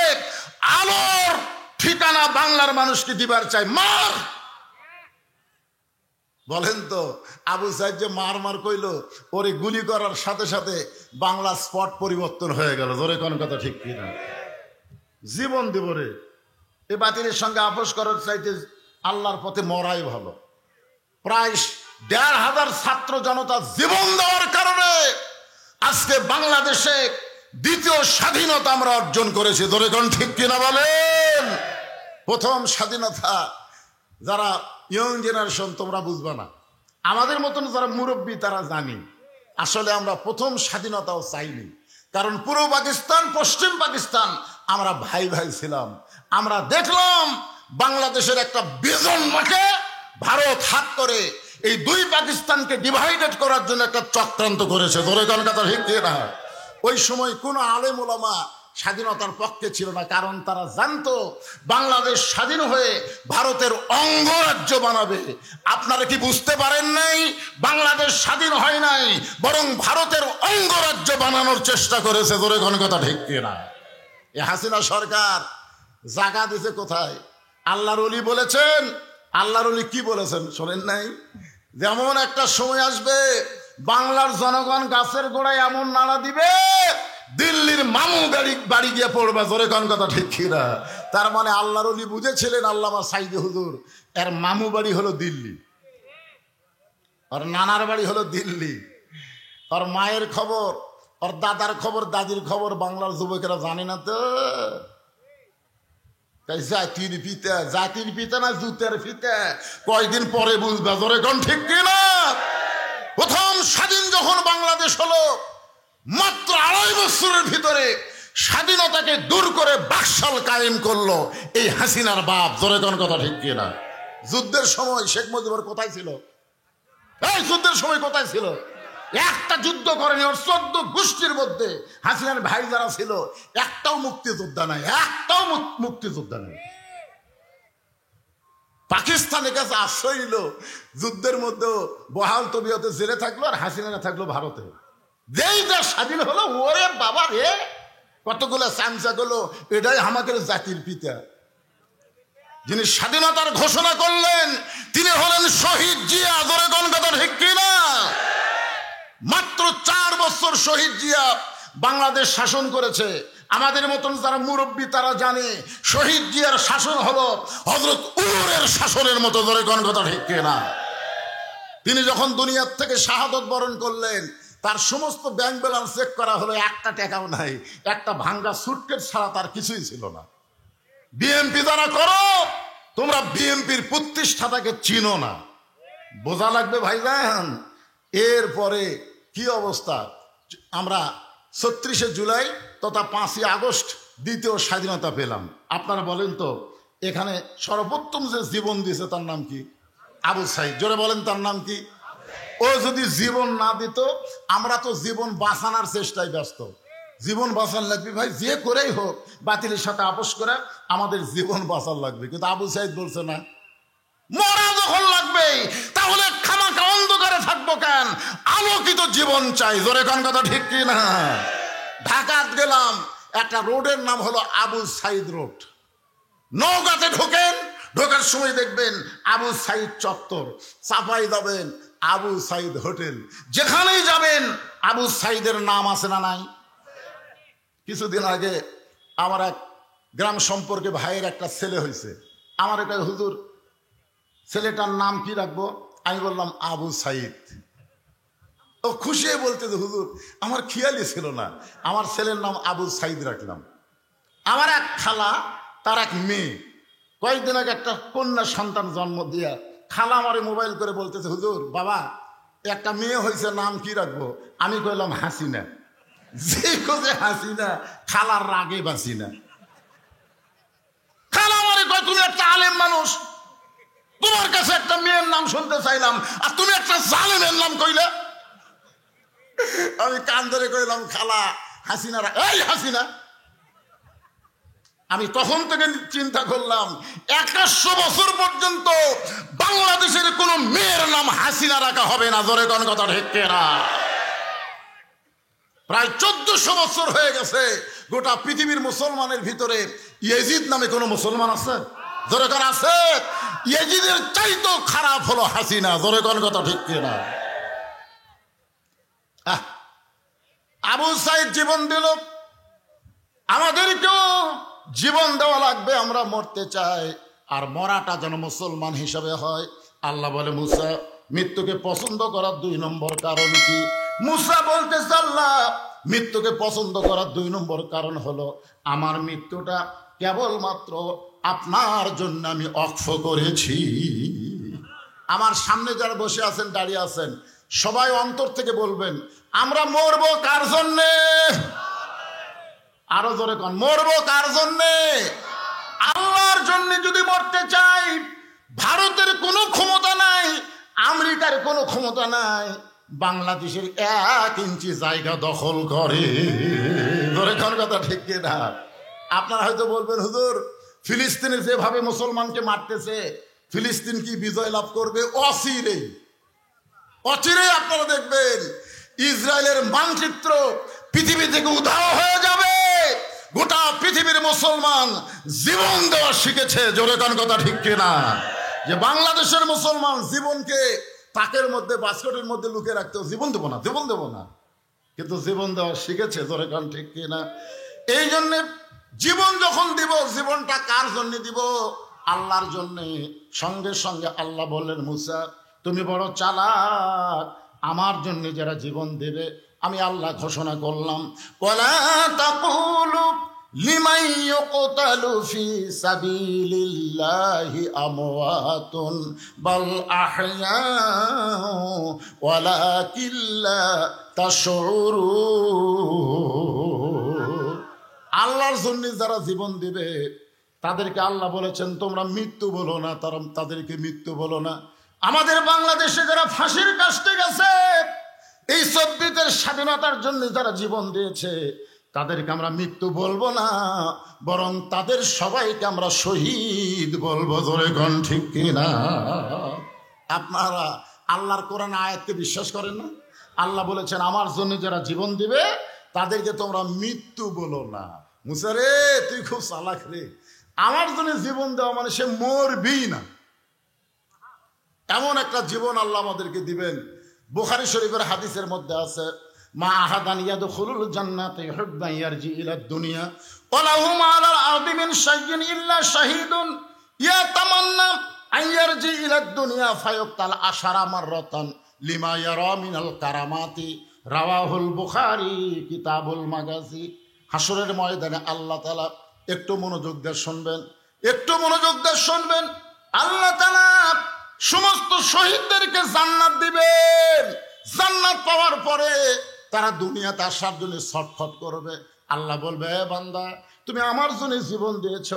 Speaker 1: আলোর ঠিকানা বাংলার মানুষকে দিবার চাই। মার। বলেন তো, আবু সাইদ যে মার মার কইল, ওরে গুলি করার সাথে সাথে বাংলা স্পট পরিবর্তন হয়ে গেল। জোরে কোন কথা ঠিক কিনা? জীবন দিব রে। এ বাতিলের সঙ্গে আপোষ করার চাইতে আল্লাহর পথে মরাই ভালো। প্রায় ১৫০০ ছাত্র জনতা জীবন দেওয়ার কারণে আজকে বাংলাদেশে দ্বিতীয় স্বাধীনতা আমরা অর্জন করেছি। ধরে কোন ঠিক কিনা বলেন? প্রথম স্বাধীনতা যারা ইয়ং জেনারেশন তোমরা বুঝবা না, আমাদের মতন যারা মুরব্বী তারা জানি, আসলে আমরা প্রথম স্বাধীনতাও চাইনি। কারণ পূর্ব পাকিস্তান পশ্চিম পাকিস্তান আমরা ভাই ভাই ছিলাম। আমরা দেখলাম বাংলাদেশের একটা বিজনকে ভারত হাত করে এই দুই পাকিস্তানকে ডিভাইডেড করার জন্য একটা চক্রান্ত করেছে। ধরে কোন কথা ঠিক না? ওই সময় কোন আলেম ওলামা স্বাধীনতার পক্ষে ছিল না, কারণ তারা জানতো বাংলাদেশ স্বাধীন হয়ে ভারতের অঙ্গরাজ্য বানাবে। আপনারা কি বুঝতে পারেন নাই? বাংলাদেশ স্বাধীন হয় নাই, বরং ভারতের অঙ্গরাজ্য বানানোর চেষ্টা করেছে। জোরে কোন কথা ঠিক কিনা? এ হাসিনা সরকার জায়গা দিছে কোথায়? আল্লাহর ওলি বলেছেন। আল্লাহর ওলি কি বলেছেন শোনেন নাই? যেমন একটা সময় আসবে বাংলার জনগণ গাছের গোড়ায় এমন নাড়া দিবে, দিল্লির মামু বাড়ি গিয়ে পড়বে। জোরে কোন কথা ঠিক কিনা? তার মানে আল্লাহর ওলি বুঝেছিলেন আল্লামা সাইদি হুজুর, এর মামু বাড়ি হলো দিল্লি, আর নানার বাড়ি হলো দিল্লি, আর মায়ের খবর, আর দাদার খবর, দাদির খবর বাংলার যুবকেরা জানে না তো। তাই জাতির পিতা, জাতির পিতা না জুতের পিতা, কয়দিন পরে বুঝবা। জোরে কোন ঠিক কিনা? প্রথম স্বাধীন যখন বাংলাদেশ হলো, মাত্র 2.5 বছরের ভিতরে স্বাধীনতাকে দূর করে বাকশাল কায়েম করলো এই হাসিনার বাপ। জোরে কোন কথা ঠিক কিনা? যুদ্ধের সময় শেখ মুজিবুর কোথায় ছিল? এই যুদ্ধের সময় কোথায় ছিল? একটা যুদ্ধ করেনি। ওর 14 গোষ্ঠীর মধ্যে হাসিনার ভাই যারা ছিল একটাও মুক্তিযোদ্ধা নাই, একটাও মুক্তিযোদ্ধা নেই। পাকিস্তানের কাছে আশ্রয় নিল, যুদ্ধের মধ্যে বহাল তবিয়তে জেলে থাকলো, আর হাসিনা থাকলো ভারতে। যেই দেশ স্বাধীন হলো, ওরে বাবা রে, কতগুলো চামচা গুলো, এটাই আমাদের জাতির পিতা। যিনি স্বাধীনতার ঘোষণা করলেন তিনি হলেন শহীদ জিয়া। জোরে কোন কথা ঠিক কিনা? মাত্র 4 বছর শহীদ জিয়া বাংলাদেশ শাসন করেছে। আমাদের মতন যারা মুরব্বী তারা জানে শহীদ জিয়ার শাসন হলো হযরত উমরের শাসনের মতো। জোরে কোন কথা ঠিক কিনা? তিনি যখন দুনিয়ার থেকে শাহাদত বরণ করলেন, তার সমস্ত ব্যাংক ব্যালেন্স চেক করা হলো, একটা টাকাও নাই, একটা ভাঙ্গা সুটকেস ছাড়া তার কিছুই ছিল না। বিএনপি যারা করো, তোমরা বিএনপির প্রতিষ্ঠাতাকে চিনো না, বোঝা লাগবে ভাইজান। এরপরে কি অবস্থা? আমরা 36শে জুলাই তথা 5ই আগস্ট দ্বিতীয় স্বাধীনতা পেলাম। আপনারা বলেন তো, এখানে সর্বোত্তম যে জীবন দিয়েছে তার নাম কি? আবু সাইদ। জোরে বলেন তার নাম কি? ও যদি জীবন না দিত, আমরা তো জীবন বাঁচানোর চেষ্টায় ব্যস্ত। জীবন বাঁচান লাগবে ভাই, যে করেই হোক বাতিলের সাথে আপোষ করে আমাদের জীবন বাঁচান লাগবে। কিন্তু আবু সাইদ বলছে না, মরা যখন লাগবে তাহলে খামাখা অন্ধকারে থাকবো কেন? আলোকিত জীবন চাই। জোরে কোন কথা ঠিক কি না? ঢাকাত গেলাম, একটা রোডের নাম হলো আবু সাইদ রোড। নওগাঁতে ঢোকেন, ঢোকার সময় দেখবেন আবু সাইদ চত্বর, চাপাই যাবেন আবু সাইদ হোটেল, যেখানেই যাবেন আবু সাইদের নাম আছে না নাই? কিছুদিন আগে আমার এক গ্রাম সম্পর্কে ভাইয়ের একটা ছেলে হয়েছে। আমার একটা হুজুর ছেলেটার নাম কি রাখবো? আমি বললাম আবু সাইদ। ও খুশি হয়ে বলতে যে হুজুর আমার খেয়ালই ছিল না, আমার ছেলের নাম আবু সাইদ রাখলাম। আমার এক খালা, তার এক মেয়ে, কয়েকদিন আগে একটা কন্যা সন্তান জন্ম দিয়া খালা আমারে মোবাইল করে বলতেছে, হুজুর বাবা একটা মেয়ে হয়েছে, নাম কি রাখবো? আমি কইলাম হাসিনা। যে কোজে হাসিনা, খালার রাগে বাঁচি না। খালা আমারে কয়, তুমি একটা আলেম মানুষ, তোমার কাছে একটা মেয়ের নাম শুনতে চাইলাম, আর তুমি একটা জালেমের নাম কইলে। আমি কান ধরে কইলাম, খালা হাসিনা, এই হাসিনা। আমি তখন থেকে চিন্তা করলাম 100 বছর পর্যন্ত বাংলাদেশের কোন মেয়ের নাম হাসিনা রাখা হবে না। জোরে কোন কথা ঠিক না? প্রায় 1400 বছর হয়ে গেছে। গোটা পৃথিবীর মুসলমানের ভিতরে ইয়েজিদ নামে কোন মুসলমান আছে? জোরে কোন আছে? ইয়েজিদের চাইতেও খারাপ হলো হাসিনা। জোরে কোন কথা ঠিক না? আবু সাইদ জীবন দিল, আমাদেরকেও জীবন দেওয়া লাগবে। আমরা মরতে চাই, আর মরাটা যেন মুসলমান হিসাবে হয়। আল্লাহ বলে, মুসা মৃত্যুকে পছন্দ করার 2 নম্বর কারণ কি? মুসা বলতেছে, আল্লাহ মৃত্যুকে পছন্দ করার 2 নম্বর কারণ হলো আমার মৃত্যুটা কেবলমাত্র আপনার জন্য আমি অক্ষ করেছি। আমার সামনে যারা বসে আছেন, দাঁড়িয়ে আছেন, সবাই অন্তর থেকে বলবেন, আমরা মরবো কার জন্যে? আরো জোরে কোন, মরবো কার জন্যে? আল্লাহর জন্য। যদি মরতে চাই, ভারতের কোনো ক্ষমতা নাই, আমেরিকার কোনো ক্ষমতা নাই বাংলাদেশের 1 ইঞ্চি জায়গা দখল করে। ধরে কোন কথা ঠিক কিনা? আপনারা হয়তো বলবেন হুজুর ফিলিস্তিনে যেভাবে মুসলমানকে মারতেছে ফিলিস্তিন কি বিজয় লাভ করবে? অচিরেই অচিরেই আপনারা দেখবেন ইসরায়েলের মানচিত্র পৃথিবী থেকে উধাও হয়ে যাবে। গোটা পৃথিবীর মুসলমান জীবন দেওয়া শিখেছে। জোরে কোন কথা ঠিক কিনা? যে বাংলাদেশের মুসলমান জীবনকে তাকের মধ্যে বাস্কেটের মধ্যে লুকিয়ে রাখতেও জীবন দেবো না, জীবন দেবো না, কিন্তু জীবন দেওয়া শিখেছে। জোরে কোন ঠিক কিনা? এই জন্যে জীবন যখন দিব, জীবনটা কার জন্য দিব? আল্লাহর জন্যে। সঙ্গে সঙ্গে আল্লাহ বললেন, মুসা তুমি বড় চালাক, আমার জন্য যারা জীবন দেবে আমি আল্লাহ ঘোষণা করলাম, ওয়ালা তাকুলু লিমান ইউকতালু ফি সাবিলিল্লাহি আমওয়াতুন বাল আহইয়াউ ওয়ালাকিন লা তাশউরুন। আল্লাহর জন্য যারা জীবন দিবে তাদেরকে আল্লাহ বলেছেন তোমরা মৃত্যু বলো না, তাদেরকে মৃত্যু বলো না। আমাদের বাংলাদেশে যারা ফাঁসির কাস্টে গেছে, এই 24 স্বাধীনতার জন্য যারা জীবন দিয়েছে তাদেরকে আমরা মৃত্যু বলবো না, বরং তাদের সবাইকে আমরা শহীদ বলবো। জোরে কোন ঠিক কিনা? আপনারা আল্লাহর কোরআন আয়াতকে বিশ্বাস করেন না? আল্লাহ বলেছেন আমার জন্য যারা জীবন দিবে তাদেরকে তোমরা মৃত্যু বলো না। মুসা রে তুই খুব চালাক রে, আমার জন্য জীবন দেওয়া মানে সে মরবি না, এমন একটা জীবন আল্লাহ আমাদেরকে দিবেন। বুখারী শরীফের হাদিসের মধ্যে আছে, মা আহাদান ইয়াদখুলুল জান্নাতা ইউহিব্বু ইয়ারজি ইলা দুনিয়া ওয়া লাহুম আলাল আরদি মিন শাইইন ইল্লা শাহীদুন ইয়াতামান্না আন ইয়ারজি ইলা দুনিয়া ফায়ুক্তাল আশারা মাররাতান লিমা ইয়ারা মিনাল কারামাতি। রাওয়াহুল বুখারী কিতাবুল মাগাজি। হাসরের ময়দানে আল্লাহ তাআলা, একটু মনোযোগ দিয়ে শুনবেন, একটু মনোযোগ দিয়ে শুনবেন, আল্লাহ তাআলা সমস্ত শহীদদেরকে জান্নাত দিবেন। জান্নাত পাওয়ার পরে তারা দুনিয়াতে আসার জন্য ছটফট করবে। আল্লাহ বলবে, হে বান্দা তুমি আমার জন্য জীবন দিয়েছ,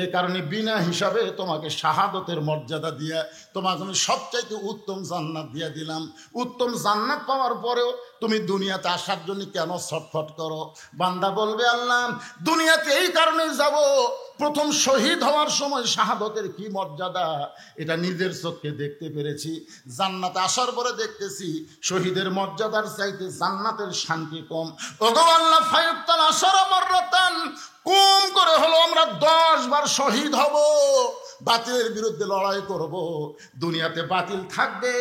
Speaker 1: এ কারণে বিনা হিসাবে তোমাকে শাহাদতের মর্যাদা দিয়ে তোমাকে আমি সবচাইতে উত্তম জান্নাত দিয়ে দিলাম। উত্তম জান্নাত পাওয়ার পরেও তুমি দুনিয়াতে আসার জন্য কেন ছটফট করো? বান্দা বলবে, আল্লাহ দুনিয়াতে এই কারণেই যাব, প্রথম শহীদ হওয়ার সময় শাহাদতের কি মর্যাদা এটা নিজের চোখে দেখতে পেরেছি। জান্নাতে আসার পরে দেখতেছি শহীদের মর্যাদার চাইতে জান্নাতের শান্তি কম। ওগো আল্লাহ ফায়ুক্তাল আশারা মাররাতান, কম করে হলো আমরা 10 বার শহীদ হব, বাতিলের বিরুদ্ধে লড়াই করব। দুনিয়াতে বাতিল থাকবে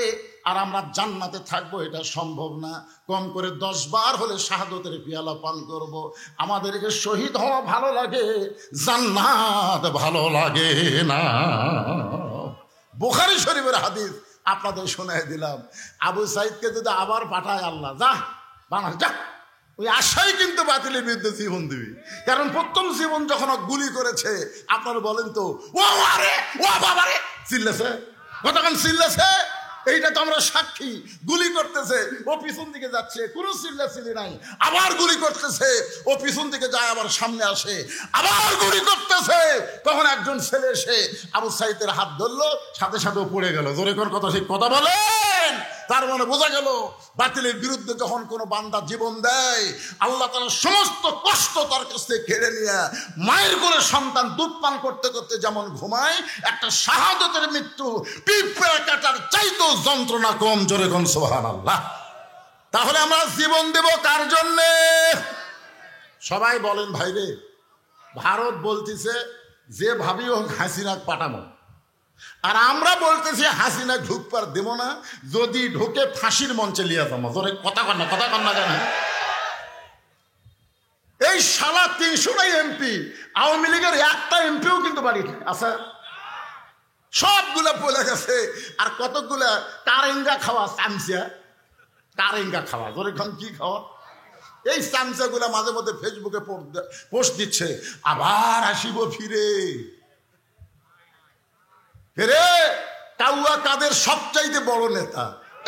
Speaker 1: আর আমরা জান্নাতে থাকবো, এটা সম্ভব না। কম করে 10 বার হলে শাহাদতের পিয়ালা পান করব। আমাদেরকে শহীদ হওয়া ভালো লাগে, জান্নাত ভালো লাগে না। বুখারী শরীফের হাদিস আপনাদের শোনায় দিলাম। আবু সাইদকে যদি আবার পাঠায় আল্লাহ, যা বাংলা যা, ওই আশাই কিন্তু বাতিলের বিরুদ্ধে জীবন দিবি। কারণ প্রথম জীবন যখন গুলি করেছে, আপনারা বলেন তো, ও আরে ও বাবারে চিল্লেছে, কতক্ষণ চিল্লেছে, এইটা তো আমরা সাক্ষী। গুলি করতেছে, ও পিছন দিকে যাচ্ছে, কোনো চিল্লাচিল্লি নাই। আবার গুলি করতেছে, ও পিছন দিকে যায়, আবার সামনে আসে, আবার গুলি করতেছে। তখন একজন ছেলে এসে আবু সাইদের হাত ধরলো, সাথে সাথে পড়ে গেল। জোরে কোন কথা ঠিক কথা বলেন। তার মানে বোঝা গেল বাতিলের বিরুদ্ধে যখন কোনো বান্দা জীবন দেয়, আল্লাহ তাআলা সমস্ত কষ্ট তার কাছ থেকে কেড়ে নিয়ে মায়ের কোলে সন্তান দুধ পান করতে করতে যেমন ঘুমায়, একটা শাহাদতের মৃত্যু পিঁপড়া কাটার চাইতেও যন্ত্রণা কম। জোরে কোন সুবহানাল্লাহ। তাহলে আমরা জীবন দেব কার জন্যে? সবাই বলেন ভাইরে, ভারত বলতেছে যে ভাবি হোক হাসিনা পাঠাবো, আর আমরা বলতেছি হাসিনা ঢুকবার দেব না, যদি ঢুকে ফাঁসির মঞ্চে লিয়া যাবো। জোরে কথা কন না, কথা কন না কেন? এই শালা 300টাই এমপি, আওয়ামী লীগের একটা এমপিও কিন্তু বাড়িতে আছে, সবগুলা বলে গেছে। আর কতগুলা কারেঙ্গা খাওয়া চামচা, কারেঙ্গা খাওয়া। জোরে খান কি খাওয়া? এই চামচাগুলা মাঝে মধ্যে ফেসবুকে পোস্ট দিচ্ছে, আবার আসিব ফিরে। ফেরে কাউয়া কাদের সবচাইতে বড় নেতা,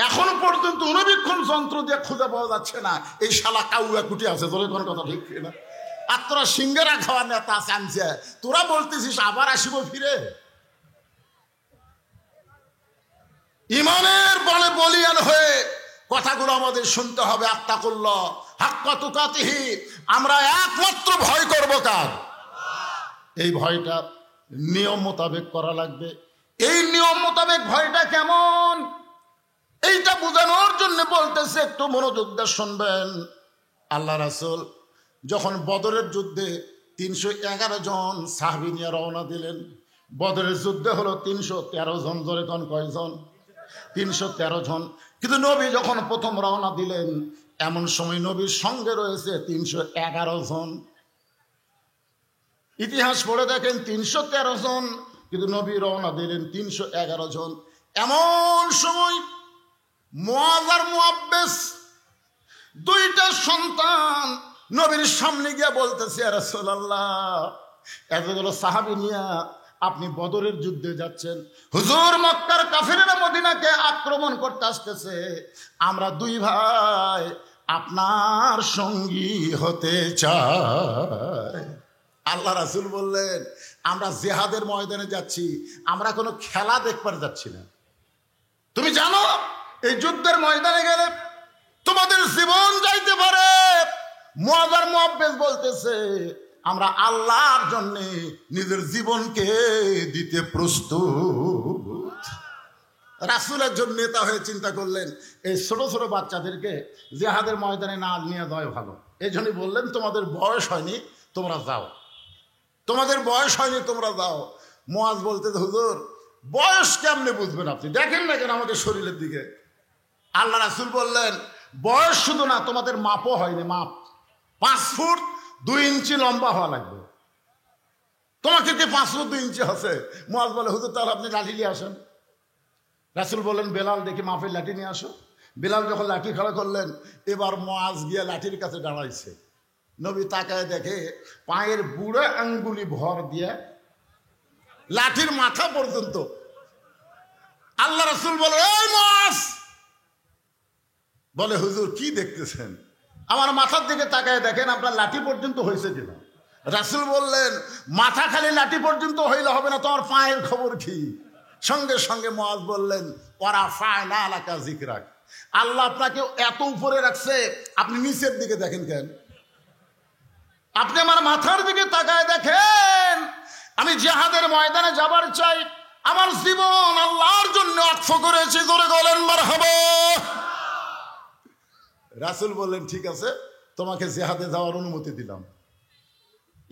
Speaker 1: এখনো পর্যন্ত অনবীক্ষণ যন্ত্র দিয়ে খুঁজে পাওয়া যাচ্ছে না এই শালা কাউয়া কুটি আছে। তোর কোন কথা ঠিক না? আর তোরা সিঙ্গারা খাওয়া নেতা চামচা, তোরা বলতেছিস আবার আসিব ফিরে। ইমানের বলে বলিয়ান হয়ে কথাগুলো আমাদের শুনতে হবে। আত্তাকুল্লাহ, হাক্কা তুকাতিহি, আমরা একমাত্র ভয় করব কার? এই ভয়টা নিয়ম মোতাবেক করা লাগবে। এই নিয়ম মোতাবেক ভয়টা কেমন, এইটা বোঝানোর জন্য বলতেছে, একটু মনোযোগ দিয়ে শুনবেন। আল্লাহ রাসূল যখন বদরের যুদ্ধে 311 জন সাহাবী নিয়ে রওনা দিলেন, বদরের যুদ্ধে হলো 313 জন, জোরে কোন কয়জন? 313 জন। কিন্তু নবী যখন প্রথম রওনা দিলেন, এমন সময় নবীর সঙ্গে রয়েছে 311 জন। ইতিহাস পড়ে দেখেন 313 জন, কিন্তু নবী রওনা দিলেন 311 জন। এমন সময় মুআয আর মুআব্বিস, দুইটা সন্তান নবীর সামনে গিয়ে বলতেছে, ইয়া রাসূলুল্লাহ, এতগুলো সাহাবী নিয়ে আপনি বদরের যুদ্ধে যাচ্ছেন, হুজুর মক্কার কাফিররা মদিনাকে আক্রমণ করতে আসতেছে, আমরা দুই ভাই আপনার সঙ্গী হতে চাই। আল্লাহ রাসূল বললেন, আমরা জিহাদের ময়দানে যাচ্ছি, আমরা কোনো খেলা দেখবার যাচ্ছি না। তুমি জানো এই যুদ্ধের ময়দানে গেলে তোমাদের জীবন যাইতে পারে। মুআয আর মুআব্বিস বলতেছে, আমরা আল্লাহর জন্য নিজের জীবনকে দিতে প্রস্তুত। রাসূল একজন নেতা হয়ে চিন্তা করলেন, এই ছোট ছোট বাচ্চাদেরকে জিহাদের ময়দানে না নিয়ে যাওয়া ভালো। এই জন্যই বললেন, তোমাদের বয়স হয়নি, তোমরা যাও, তোমাদের বয়স হয়নি, তোমরা যাও। মুআয বলতেছে, হুজুর বয়স কেমনে বুঝবেন আপনি, দেখেন না কেন আমাদের শরীরের দিকে? আল্লাহ রাসূল বললেন, বয়স শুধু না, তোমাদের মাপও হয়নি, মাপ 5 ফুট 2 ইঞ্চি লম্বা হওয়া লাগবে। তোমাকে কি 5 ফুট 2 ইঞ্চি আছে? মুআয বলে, হুজুর তাহলে আপনি লাঠি নিয়ে আসেন। রাসূল বললেন, বেলাল দেখি মাপের লাঠি নিয়ে আসো। বেলাল যখন লাঠি খাড়া করলেন, এবার মুআয গিয়ে লাঠির কাছে দাঁড়াইছে। নবী তাকায় দেখে পায়ের বুড়ো আঙ্গুলি ভর দিয়ে লাঠির মাথা পর্যন্ত। আল্লাহ রাসূল বলে, এই মুআয, বলে হুজুর কি দেখতেছেন? আমার মাথার দিকে তাকায় দেখেন আপনার লাঠি পর্যন্ত হয়েছে কিনা। রাসূল বললেন, মাথা খালি লাঠি পর্যন্ত হইলে হবে না, তোমার পায়ের খবর কি? সঙ্গে সঙ্গে মুআয বললেন, ওরা ফায়না আলাকা যিকরাক, আল্লাহ আপনাকে এত উপরে রাখছে, আপনি নিচের দিকে দেখেন কেন? আপনি আমার মাথার দিকে তাকায় দেখেন। আমি জিহাদের ময়দানে যাবার চাই, আমার জীবন আল্লাহর জন্য ওয়াকফ করেছি, জোরে বলেন মারহাবা। রাসূল বললেন, ঠিক আছে, তোমাকে জিহাদে যাওয়ার অনুমতি দিলাম।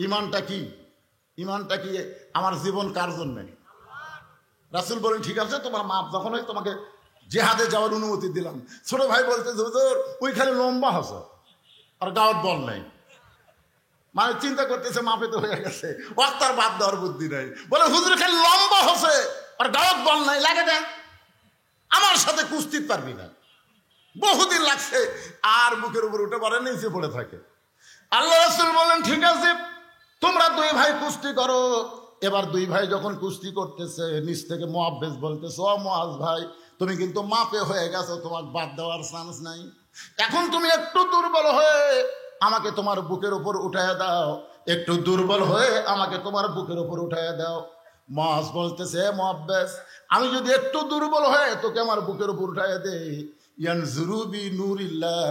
Speaker 1: ইমানটা কি? ইমানটা কি? আমার জীবন কার জন্যে? রাসূল বলেন, ঠিক আছে, তোমার মাপ যখন হয় তোমাকে জিহাদে যাওয়ার অনুমতি দিলাম। ছোট ভাই বলতে, হুজুর ওই খালি লম্বা আছে আর গাওয়ার বল নাই। মানে চিন্তা করতেছে মাপে তো হয়ে গেছে, ওয়াক্তার বাদ দেওয়ার বুদ্ধি নাই। বলে, হুজুর খালি লম্বা হচ্ছে আর গাওয়ার বল নাই, লাগে দেন, আমার সাথে কুস্তি পারবি না। বহুদিন লাগছে, আর বুকের উপর উঠে পারে, নিচে পড়ে থাকে। আল্লাহ রাসূল বলেন, ঠিক আছে, তোমরা দুই ভাই কুস্তি করো। এবার দুই ভাই যখন কুস্তি করতেছে, নিচ থেকে মুআব্বিস বলতেছে, ও মুআয ভাই, তুমি কিন্তু মাপে হয়ে গেছো, তোমার বাদ দেওয়ার চান্স নাই। এখন তুমি একটু দুর্বল হয়ে আমাকে তোমার বুকের উপর উঠায় দাও, একটু দুর্বল হয়ে আমাকে তোমার বুকের উপর উঠায় দাও। মুআয বলতেছে, মুআব্বিস, আমি যদি একটু দুর্বল হয়ে তোকে আমার বুকের উপর উঠায় দেই, ইয়ানজুরু বি নূরিল্লাহ,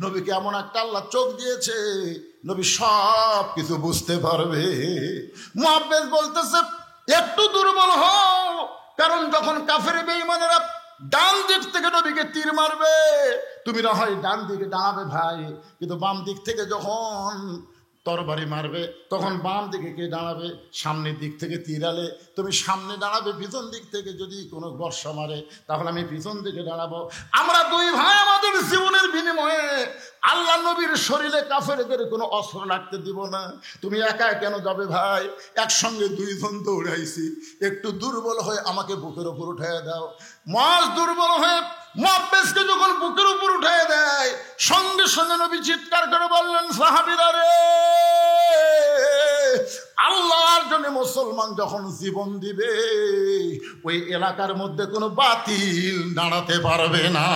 Speaker 1: নবীকে এমন একটা আল্লাহ চোখ দিয়েছে, নবী সব কিছু বুঝতে পারবে। মুআব্বিস বলতেছে, একটু দুর্বল হও, কারণ যখন কাফের বেঈমানেরা ডান দিক থেকে নবীকে তীর মারবে, তুমি না হয় ডান দিকে দাঁড়াবে ভাই, কিন্তু বাম দিক থেকে যখন তরবারি মারবে তখন বাম দিকে কে দাঁড়াবে? সামনের দিক থেকে তীর আলে তুমি সামনে দাঁড়াবে, পিছন দিক থেকে যদি কোনো বর্ষা মারে তাহলে আমি পিছন দিকে দাঁড়াবো। আমরা দুই ভাই আমাদের জীবনের বিনিময়ে আল্লাহ নবীর শরীরে কাফেরদের কোনো অস্ত্র লাগতে দিব না। তুমি একা কেন যাবে ভাই? একসঙ্গে দুইজন দৌড়াইছি, একটু দুর্বল হয়ে আমাকে বুকের উপর উঠাইয়া দাও। মাস দুর্বল হয়ে মুআব্বিসকে যখন বুকের উপর উঠাইয়া দেয়, সঙ্গে সঙ্গে নবী চিৎকার করে বললেন, সাহাবীরা রে, আল্লাহর জন্য মুসলমান যখন জীবন দিবে ওই এলাকার মধ্যে কোনো বাতিল দাঁড়াতে পারবে না।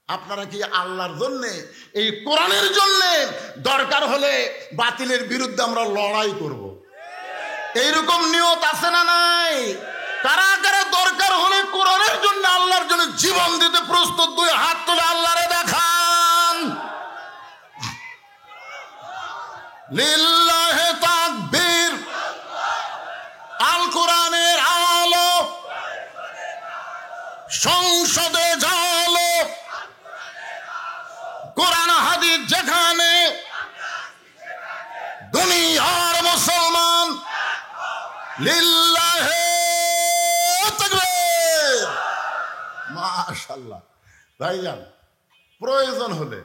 Speaker 1: আপনারা কি আল্লাহর জন্যে, এই কোরআনের জন্যে দরকার হলে বাতিলের বিরুদ্ধে আমরা লড়াই করব? এইরকম নিয়ত আছে না নাই? কারা কারা দরকার হলে কোরআনের জন্য আল্লাহর জন্য জীবন দিতে প্রস্তুত? দুই হাত তুলে আল্লাহরে দেখা। লিল্লাহে তাকবীর। আল কোরআনের আলো সংসদে জালো, কোরআন হাদিস যেখানে, দুনিয়ার মুসলমান লিল্লাহে তাকবীর। মাশাআল্লাহ। ভাইজান, প্রয়োজন হলে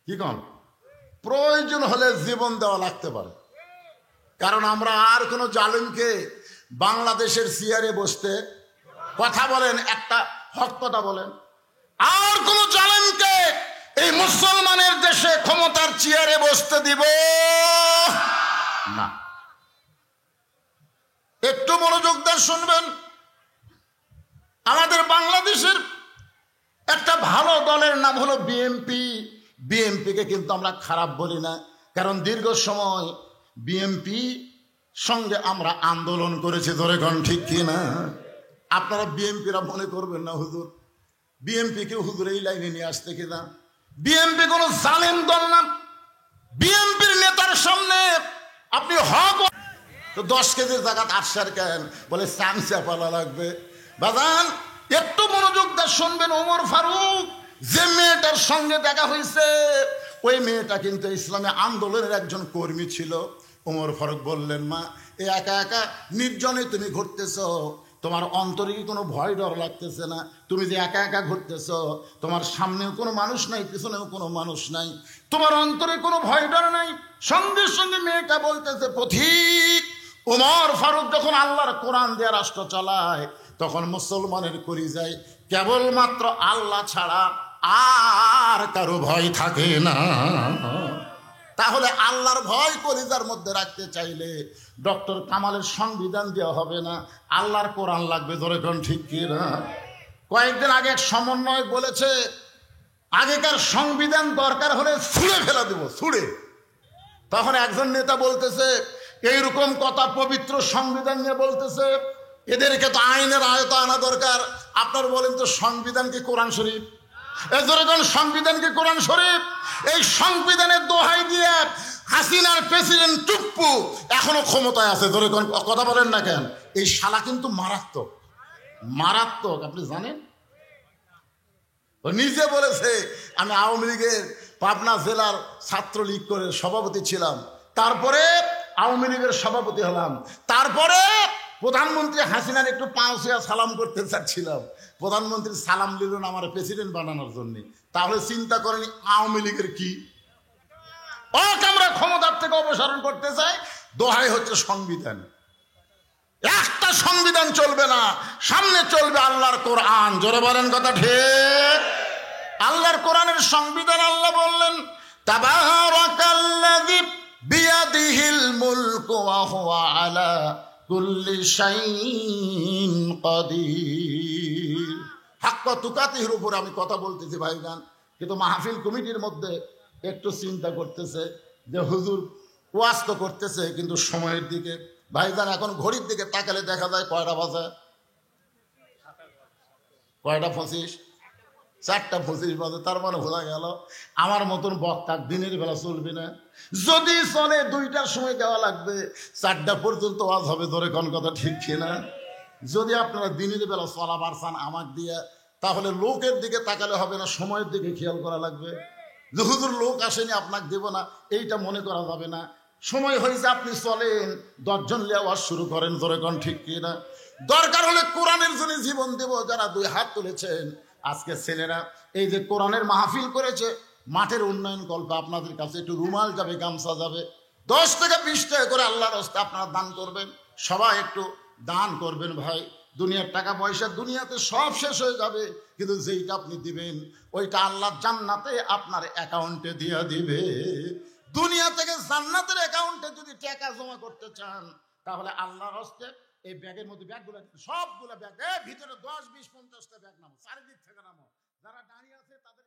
Speaker 1: কি কন, প্রয়োজন হলে জীবন দেওয়া লাগতে পারে। কারণ আমরা আর কোনো জালিমকে বাংলাদেশের চেয়ারে বসতে, কথা বলেন, একটা হক কথা বলেন, আর কোন জালিমকে এই মুসলমানের দেশে ক্ষমতার চেয়ারে বসতে দিব না। একটু মনোযোগ দিয়ে শুনবেন। আমাদের বাংলাদেশের একটা ভালো দলের নাম হলো বিএনপি। বিএনপিকে কিন্তু আমরা খারাপ বলি না, কারণ দীর্ঘ সময় বিএনপি সঙ্গে আমরা আন্দোলন করেছি। ধরে গণ ঠিক কিনা? আপনারা বিএনপিরা মনে করবেন না হুজুর বিএনপি কে হুজুর এই লাইনে নিয়ে আসতে কিনা। বিএনপি কোন জালেম দল না। বিএনপির নেতার সামনে আপনি হক তো 10 কেজির জায়গা 8 কেন বলে চামচা পালা লাগবে। বাজান, একটু মনোযোগ দিয়ে শুনবেন। ওমর ফারুক যে মেয়েটার সঙ্গে দেখা হয়েছে, ওই মেয়েটা কিন্তু ইসলামী আন্দোলনের একজন কর্মী ছিল। ওমর ফারুক বললেন, মা, এ একা একা নির্জনে তুমি ঘুরতেছ, তোমার অন্তরে কি কোনো ভয় ডর লাগতেছে না? তুমি যে একা একা ঘুরতেছ, তোমার সামনেও কোনো মানুষ নাই, পিছনেও কোনো মানুষ নাই, তোমার অন্তরে কোনো ভয় ডর নাই? সঙ্গে সঙ্গে মেয়েটা বলতেছে, পথিক, ওমর ফারুক যখন আল্লাহর কোরআন দিয়ে রাষ্ট্র চালায়, তখন মুসলমানের কলিজায় কেবলমাত্র আল্লাহ ছাড়া আর কারো ভয় থাকে না। তাহলে আল্লাহর ভয় কলিজার মধ্যে রাখতে চাইলে ডক্টর কামালের সংবিধান দেওয়া হবে না, আল্লাহর কোরআন লাগবে। ধরে কোন ঠিক কি না? কয়েকদিন আগে এক সমন্বয় বলেছে, আগেকার সংবিধান দরকার হলে ছুঁড়ে ফেলে দেব, ছুঁড়ে। তখন একজন নেতা বলতেছে, এইরকম কথা পবিত্র সংবিধান নিয়ে বলতেছে, এদেরকে তো আইনের আয়তা আনা দরকার। আপনার বলেন তো, সংবিধান কি কোরআন শরীফ? এজরকম সংবিধান কি কোরআন শরীফ? এই সংবিধানের দোহাই দিয়ে হাসিনার প্রেসিডেন্ট টুপ্পু এখনো ক্ষমতায় আছে। ধরে কথা বলেন না কেন? এই শালা কিন্তু মারাত্মক, মারাত্মক। আপনি জানেন, ও নিজে বলেছে, আমি আওয়ামী লীগের পাবনা জেলার ছাত্রলীগ করে সভাপতি ছিলাম, তারপরে আওয়ামী লীগের সভাপতি হলাম, তারপরে প্রধানমন্ত্রী হাসিনার একটু পাঁচ সালাম করতে চাচ্ছিলাম, প্রধানমন্ত্রী সালাম দিল না আমার প্রেসিডেন্ট বানানোর জন্য। তাহলে চিন্তা করেন আওয়ামী লীগের কি। আমরা ক্ষমতার থেকে অপসারণ করতে চাই, দোহাই হচ্ছে সংবিধান। একটা সংবিধান চলবে না, সামনে চলবে আল্লাহর কোরআন। জোরে বলেন কথা ঠিক? আল্লাহর কোরআনের সংবিধান। আল্লাহ বললেন, তাবারাকাল্লাযী বিয়াদিহিল মুলকু ওয়া হুয়া আলা কুল্লি শাইইন কাদির। হাক্কা তুকাতিহির উপর আমি কথা বলতেছি ভাইজান, কিন্তু মাহফিল কমিটির মধ্যে একটু চিন্তা করতেছে যে হুজুর ওয়াজ তো করতেছে, কিন্তু সময়ের দিকে ভাইজান, এখন ঘড়ির দিকে তাকালে দেখা যায় কয়টা বাজে? কয়টা 25? 4:25 বাজে। তার মানে বোঝা গেল আমার মতন বক্তা দিনের বেলা চলবে না। যদি চলে 2টার সময় দেওয়া লাগবে, 4টা পর্যন্ত ওয়াজ হবে। ধরে কোন কথা ঠিক কিনা? যদি আপনারা দিনের বেলা চলাবার চান আমাক দিয়ে, তাহলে লোকের দিকে তাকালে হবে না, সময়ের দিকে খেয়াল করা লাগবে। যে হুজুর লোক আসেনি আপনাকে দেব না, এইটা মনে করা যাবে না। সময় হয়েছে, আপনি চলেন, 10 জন লিয়ে ওয়াজ শুরু করেন। ধরে কোন ঠিক কিনা? দরকার হলে কোরআনের জন্য জীবন দেব। যারা 2 হাত তুলেছেন, আজকে ছেলেরা এই যে কোরআনের মাহফিল করেছে, মাঠের উন্নয়ন কল্প আপনাদের কাছে একটু রুমাল যাবে, গামছা যাবে, 10 থেকে 20 টাকা করে আল্লাহর রাস্তা আপনারা দান করবেন। সবাই একটু দান করবেন ভাই। দুনিয়ার টাকা পয়সা দুনিয়াতে সব শেষ হয়ে যাবে, কিন্তু যেইটা আপনি দিবেন ওইটা আল্লাহ জান্নাতে আপনার অ্যাকাউন্টে দিয়ে দিবে। দুনিয়া থেকে জান্নাতের অ্যাকাউন্টে যদি টাকা জমা করতে চান, তাহলে আল্লাহর হস্তে এই ব্যাগের মধ্যে ব্যাগগুলো, সবগুলো ব্যাগ, ভিতরে 10, 20, 50টা ব্যাগ নামো, চারিদিক থেকে নামো। যারা দাঁড়িয়ে আছে তাদের